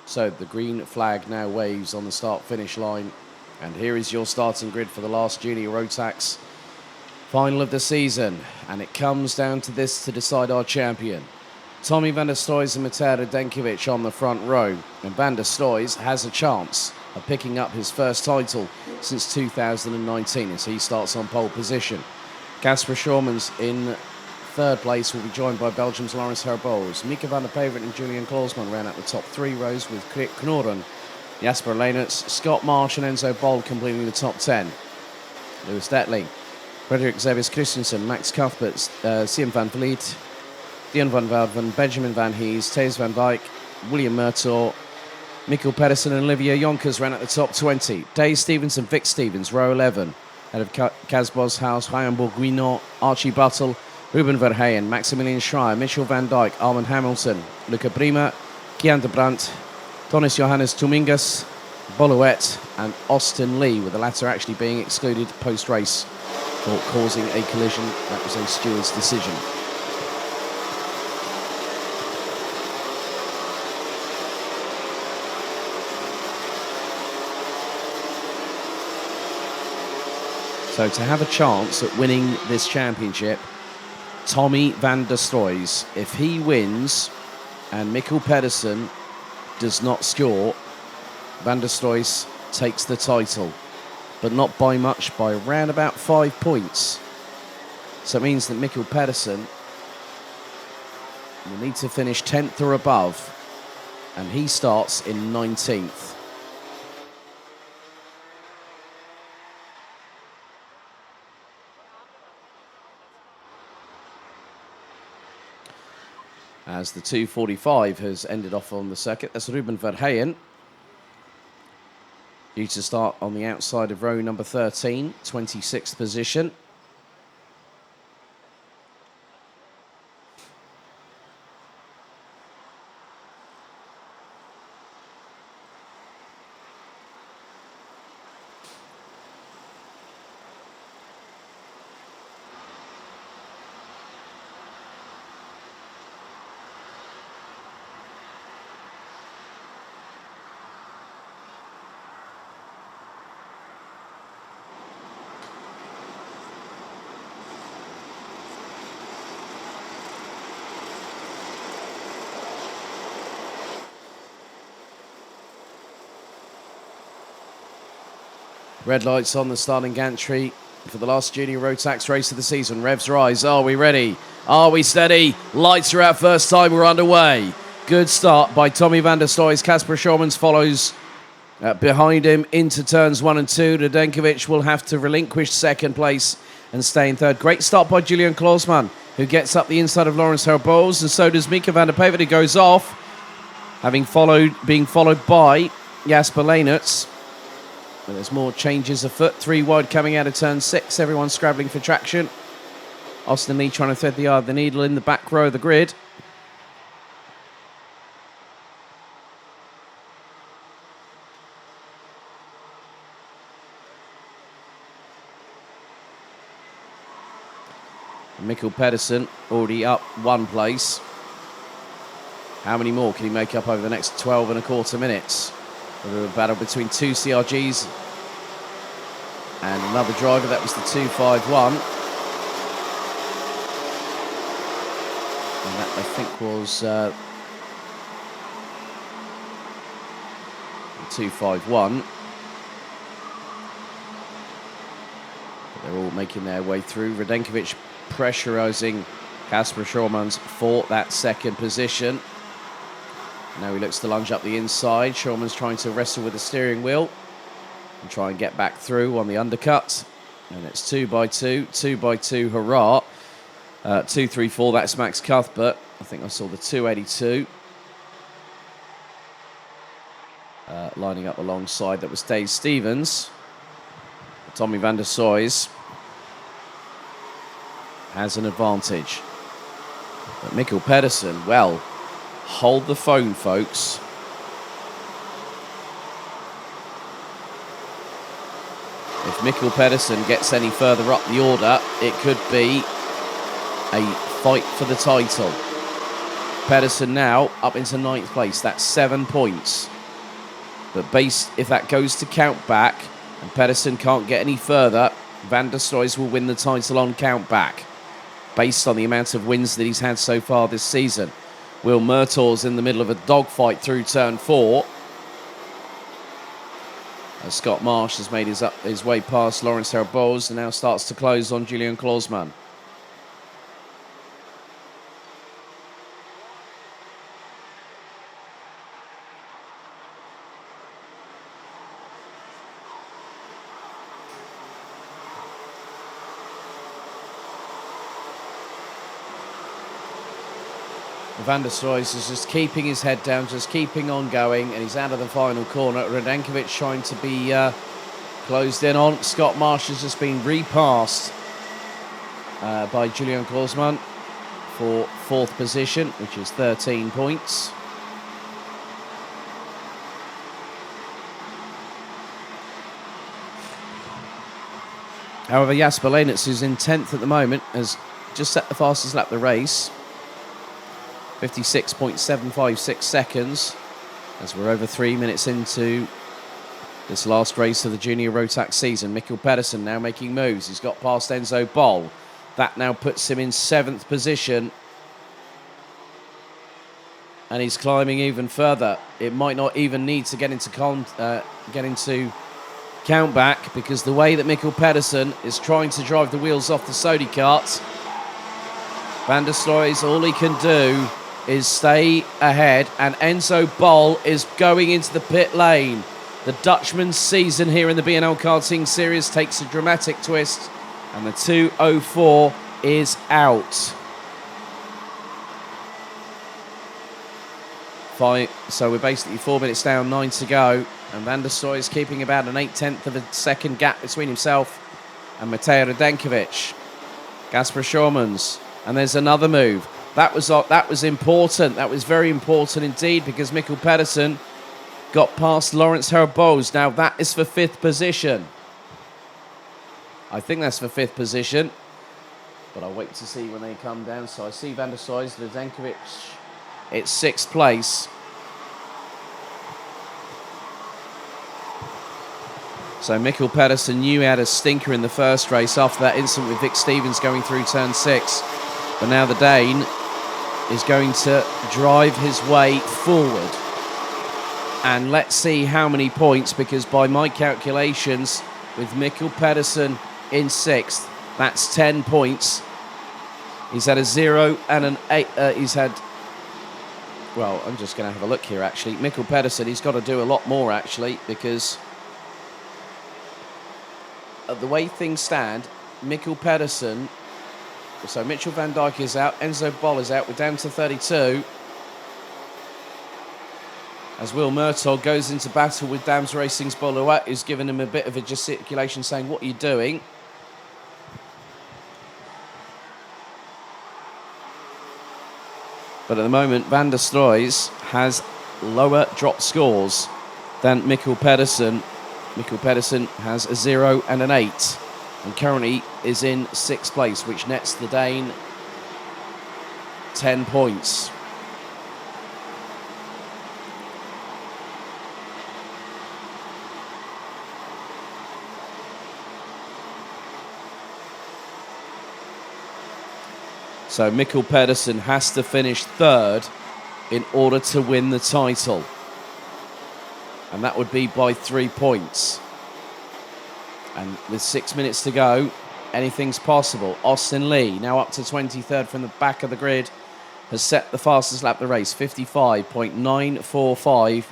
So the green flag now waves on the start-finish line. And here is your starting grid for the last junior Rotax final of the season. And it comes down to this to decide our champion. Tommy van der Stoys and Mateo Denkovic on the front row. And van der Stoys has a chance of picking up his first title since 2019 as he starts on pole position. Casper Schormans in third place will be joined by Belgium's Laurens Herbols. Mika van der Pavert and Julian Klausman ran out the top three rows with Krik Knorren, Jasper Leenerts, Scott Marsh and Enzo Bold completing the top 10. Lewis Detley, Frederik Xavier Christensen, Max Cuthbert, Siem van Vliet, Dion van Velden, Benjamin van Hees, Thijs van Dijk, William Murtaugh, Mikkel Pedersen and Olivier Jonkers ran at the top 20. Dave Stevens and Vic Stevens, row 11. Out of Kaz Boshouse, Ryan Bourguignon, Archie Buttle, Ruben Verheyen, Maximilian Schreier, Mitchell van Dijk, Armand Hamilton, Luca Prima, Kian de Brandt, Tonis Johannes Tumingas, Boluet and Austin Lee, with the latter actually being excluded post-race for causing a collision. That was a steward's decision. So to have a chance at winning this championship, Tommy van der Stoys, if he wins and Mikkel Pedersen does not score, van der Stoys takes the title, but not by much, by around about 5 points. So it means that Mikkel Pedersen will need to finish 10th or above, and he starts in 19th. As the 2:45 has ended off on the circuit. That's Ruben Verheyen, due to start on the outside of row number 13, 26th position. Red lights on the starting gantry for the last junior Rotax race of the season. Revs rise. Are we ready? Are we steady? Lights are out first time. We're underway. Good start by Tommy van der Stoys. Casper Schormans follows behind him into turns 1 and 2. Radenkovic will have to relinquish second place and stay in third. Great start by Julian Klausman, who gets up the inside of Laurens Herbols, and so does Mika van der Pavert, who goes off, being followed by Jasper Leenerts. But there's more changes afoot. 3 wide coming out of turn 6. Everyone scrabbling for traction. Austin Lee trying to thread the eye of the needle in the back row of the grid. Mikkel Pedersen already up 1 place. How many more can he make up over the next 12 and a quarter minutes? A battle between 2 CRGs and another driver. That was the 251. And that, I think, was the 251. But they're all making their way through. Radenkovic pressurising Casper Schormans for that second position. Now he looks to lunge up the inside. Schorman's trying to wrestle with the steering wheel and try and get back through on the undercut. And it's 2 by 2, 2 by 2, hurrah. 234, that's Max Cuthbert. I think I saw the 282 lining up alongside. That was Dave Stevens. Tommy van der Stoys has an advantage. But Mikkel Pedersen, well, hold the phone, folks. If Mikkel Pedersen gets any further up the order, it could be a fight for the title. Pedersen now up into 9th place. That's 7 points. But if that goes to count back and Pedersen can't get any further, Van der Stroys will win the title on count back, based on the amount of wins that he's had so far this season. Will Murtaugh's in the middle of a dogfight through turn 4. As Scott Marsh has made his way past Lawrence Herboz and now starts to close on Julian Klausmann. Van der Stroys is just keeping his head down, just keeping on going, and he's out of the final corner. Radenkovic trying to be closed in on. Scott Marsh has just been repassed by Julian Klausmann for 4th position, which is 13 points. However, Jasper Leenitz, who's in 10th at the moment, has just set the fastest lap of the race. 56.756 seconds, as we're over 3 minutes into this last race of the Junior Rotax season. Mikkel Pedersen now making moves. He's got past Enzo Bol. That now puts him in 7th position. And he's climbing even further. It might not even need to get into count back, because the way that Mikkel Pedersen is trying to drive the wheels off the Sodi kart, Van der Stroys, all he can do is stay ahead, and Enzo Bol is going into the pit lane. The Dutchman's season here in the BNL Karting Series takes a dramatic twist, and the 2:04 is out. So we're basically 4 minutes down, 9 to go, and Van der Stroy is keeping about an 8/10 of a second gap between himself and Matej Radenkovic. Gasper Schurmans, and there's another move. That was important. That was very important indeed, because Mikkel Pedersen got past Lawrence Herboz. Now that is for 5th position. I think that's for 5th position, but I'll wait to see when they come down. So I see Van der Stroy, Radenkovic, it's 6th place. So Mikkel Pedersen knew he had a stinker in the first race after that incident with Vic Stevens going through turn 6. But now the Dane is going to drive his way forward. And let's see how many points, because by my calculations, with Mikkel Pedersen in 6th, that's 10 points. He's had a 0 and an 8. Well, I'm just going to have a look here, actually. Mikkel Pedersen, he's got to do a lot more, actually, because the way things stand, Mikkel Pedersen, so Mitchell van Dijk is out, Enzo Bol is out, we're down to 32. As Will Murtaugh goes into battle with Dams Racing's Boluat, who's given him a bit of a gesticulation saying, "What are you doing?" But at the moment, Van der Stroys has lower drop scores than Mikkel Pedersen. Mikkel Pedersen has a 0 and an 8, and currently is in 6th place, which nets the Dane 10 points. So Mikkel Pedersen has to finish 3rd in order to win the title. And that would be by 3 points. And with 6 minutes to go, anything's possible. Austin Lee, now up to 23rd from the back of the grid, has set the fastest lap of the race, 55.945.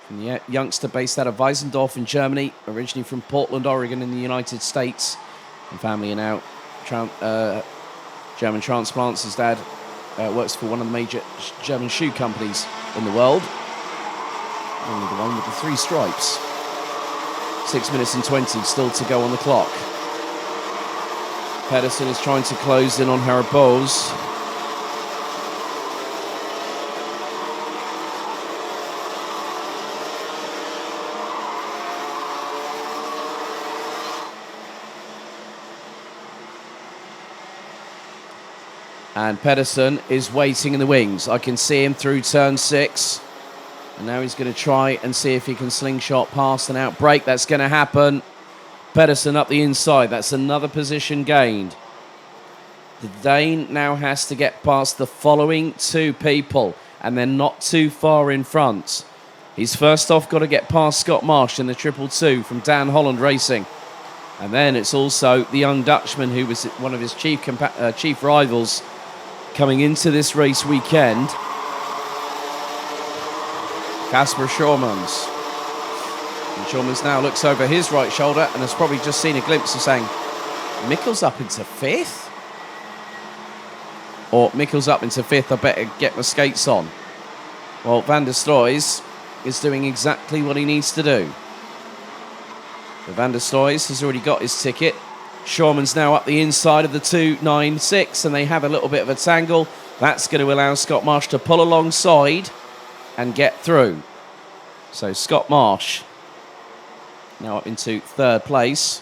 From the youngster based out of Weisendorf in Germany, originally from Portland, Oregon in the United States. And family are now German transplants. His dad works for one of the major German shoe companies in the world. Only the one with the 3 stripes. 6 minutes and 20 still to go on the clock. Pedersen is trying to close in on Herboz. And Pedersen is waiting in the wings. I can see him through turn 6. And now he's going to try and see if he can slingshot past an outbreak. That's going to happen. Pedersen up the inside. That's another position gained. The Dane now has to get past the following two people, and they're not too far in front. He's first off got to get past Scott Marsh in the 222 from Dan Holland Racing. And then it's also the young Dutchman, who was one of his chief rivals coming into this race weekend, Casper Schormans. And Schormans now looks over his right shoulder and has probably just seen a glimpse of saying, Mikkel's up into fifth? Or Mikkel's up into fifth, I better get my skates on. Well, Van der Stroys is doing exactly what he needs to do. But Van der Stroys has already got his ticket. Schorman's now up the inside of the 296, and they have a little bit of a tangle. That's going to allow Scott Marsh to pull alongside and get through. So Scott Marsh now up into third place.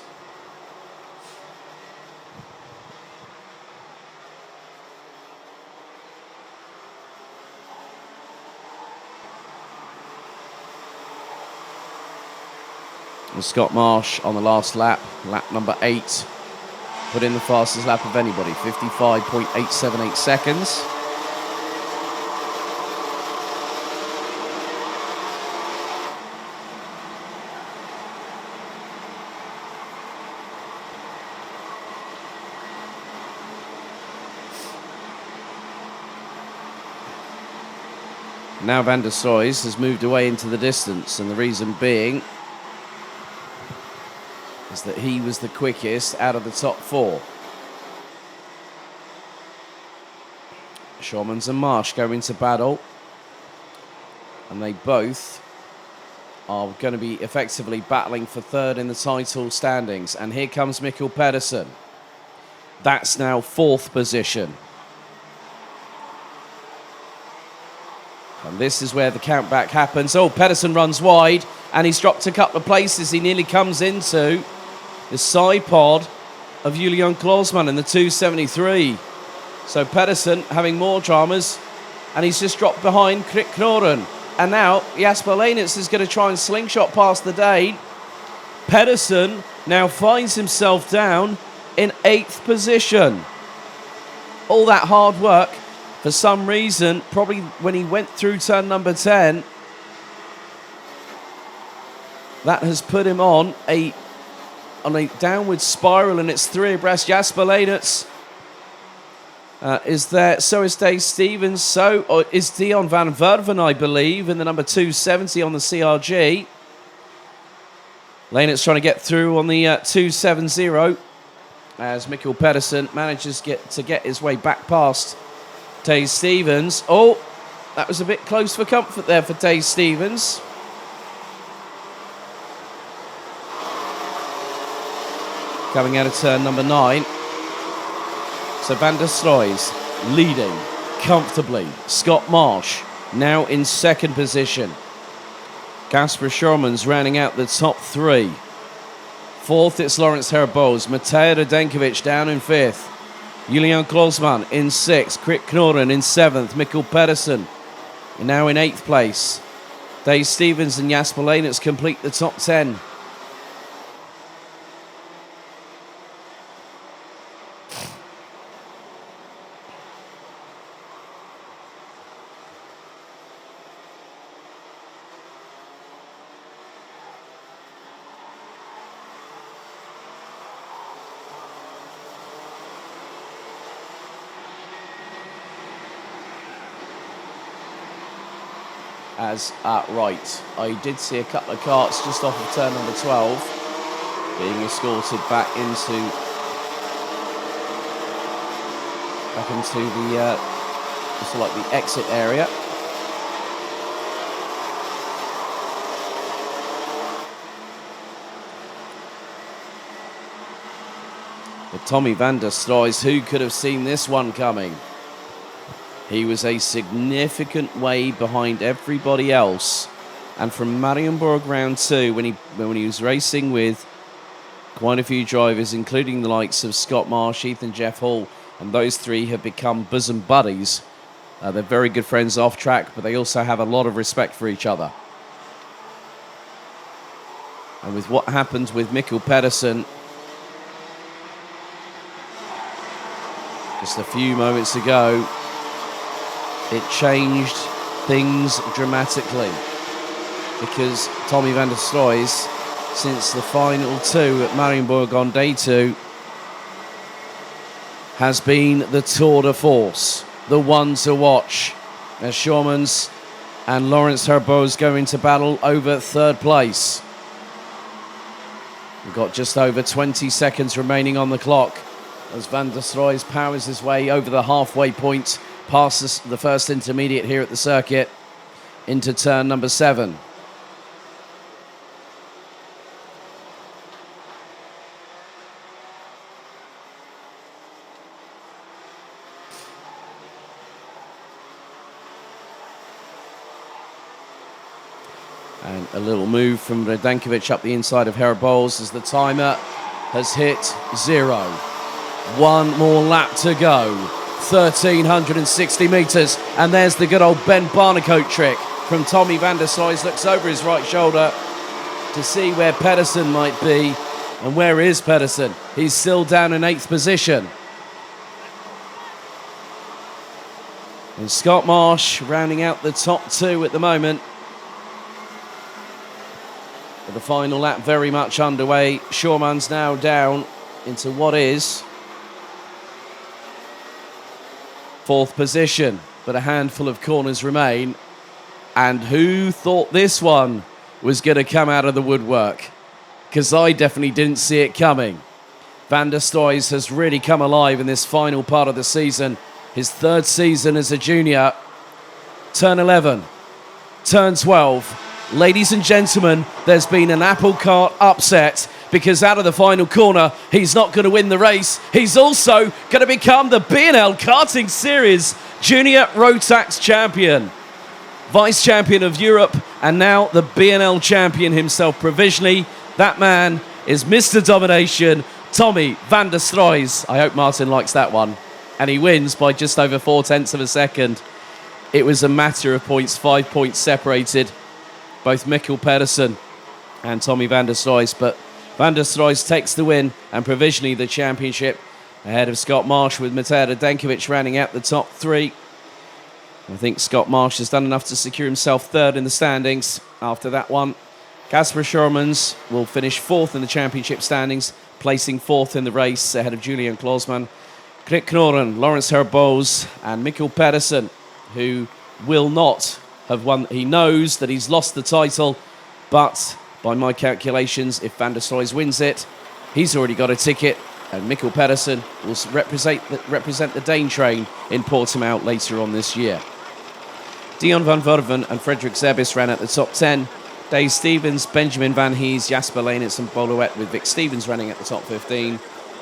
And Scott Marsh on the last lap, lap number 8, put in the fastest lap of anybody, 55.878 seconds. Now Van der Stroys has moved away into the distance, and the reason being is that he was the quickest out of the top 4. Schormans and Marsh go into battle, and they both are going to be effectively battling for third in the title standings. And here comes Mikkel Pedersen. That's now 4th position. And this is where the countback happens. Oh, Pedersen runs wide, and he's dropped a couple of places. He nearly comes into the side pod of Julian Klausmann in the 273. So Pedersen having more dramas, and he's just dropped behind Krik Knoren. And now Jasper Leenitz is going to try and slingshot past the Dane. Pedersen now finds himself down in 8th position. All that hard work, for some reason, probably when he went through turn number 10, that has put him on a downward spiral, and it's 3 abreast. Jasper Leenitz is there. So is Dave Stevens. So is Dion van Verven, I believe, in the number 270 on the CRG. Leenitz trying to get through on the 270 as Mikkel Pedersen manages to get his way back past Dave Stevens. Oh, that was a bit close for comfort there for Dave Stevens. Coming out of turn number 9. So Van der Stroys leading comfortably. Scott Marsh now in 2nd position. Casper Schormans rounding out the top 3. 4th, it's Lawrence Herboz. Mateo Radenkovic down in 5th. Julian Klausmann in 6th. Krik Knoren in 7th. Mikkel Pedersen now in 8th place. Dave Stevens and Jasper Leenitz complete the top 10. Right, I did see a couple of carts just off of turn number 12 being escorted back into the sort of like the exit area. But Tommy Van der Stroys, who could have seen this one coming? He was a significant way behind everybody else. And from Marienburg round 2, when he was racing with quite a few drivers, including the likes of Scott Marsh, Ethan Jeff Hall, and those 3 have become bosom buddies They're very good friends off track, but they also have a lot of respect for each other. And with what happened with Mikkel Pedersen just a few moments ago, it changed things dramatically, because Tommy van der Stroys, since the final two at Marienburg on day 2, has been the tour de force, the one to watch, as Schurmans and Laurens Herboz go into battle over 3rd place. We've got just over 20 seconds remaining on the clock as Van der Stroys powers his way over the halfway point, past the first intermediate here at the circuit, into turn number 7. And a little move from Radankovic up the inside of Herboz as the timer has hit 0. One more lap to go. 1,360 metres. And there's the good old Ben Barnecoat trick from Tommy van der Stroys. Looks over his right shoulder to see where Pedersen might be. And where is Pedersen? He's still down in 8th position. And Scott Marsh rounding out the top 2 at the moment. The final lap very much underway. Schurmans now down into what is 4th position, but a handful of corners remain. And who thought this one was going to come out of the woodwork? Because I definitely didn't see it coming. Van der Stroys has really come alive in this final part of the season. His 3rd season as a junior. Turn 11, turn 12. Ladies and gentlemen, there's been an apple cart upset, because out of the final corner, he's not going to win the race. He's also going to become the BNL Karting Series Junior Rotax Champion, Vice Champion of Europe, and now the BNL Champion himself provisionally. That man is Mr. Domination, Tommy van der Stroys. I hope Martin likes that one. And he wins by just over 0.4 of a second. It was a matter of points, 5 points separated both Mikkel Pedersen and Tommy van der Stroys, but van der Stroys takes the win and provisionally the championship ahead of Scott Marsh, with Matej Radankovic rounding out the top 3. I think Scott Marsh has done enough to secure himself 3rd in the standings after that one. Kasper Schurmans will finish 4th in the championship standings, placing 4th in the race ahead of Julian Klausmann, Krik Knoren, Laurens Herboz and Mikkel Pedersen, who will not have won. He knows that he's lost the title, but by my calculations, if Van der Stroys wins it, he's already got a ticket, and Mikkel Pedersen will represent the Dane train in Portimao later on this year. Dion van Verven and Frederik Zebis ran at the top 10. Dave Stevens, Benjamin Van Hees, Jasper Leinitz and Boluet, with Vic Stevens running at the top 15.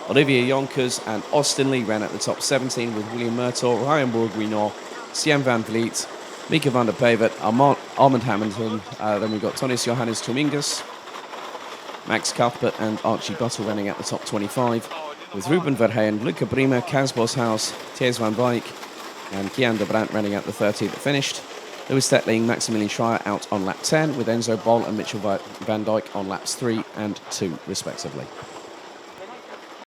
Olivier Jonkers and Austin Lee ran at the top 17, with William Murtaugh, Ryan Bourguignon, Sian Van Vliet, Mika van der Pavert, Armand Hamilton. Then we've got Tonis Johannes Dominguez, Max Cuthbert and Archie Buttle running at the top 25, with Ruben Verheyen, Luca Bremer, Kaz Boshaus, Thiers van Wijk and Kian de Brandt running at the 30th that finished. Lewis Stetling, Maximilian Schreier out on lap 10, with Enzo Boll and Mitchell van Dijk on laps 3 and 2 respectively.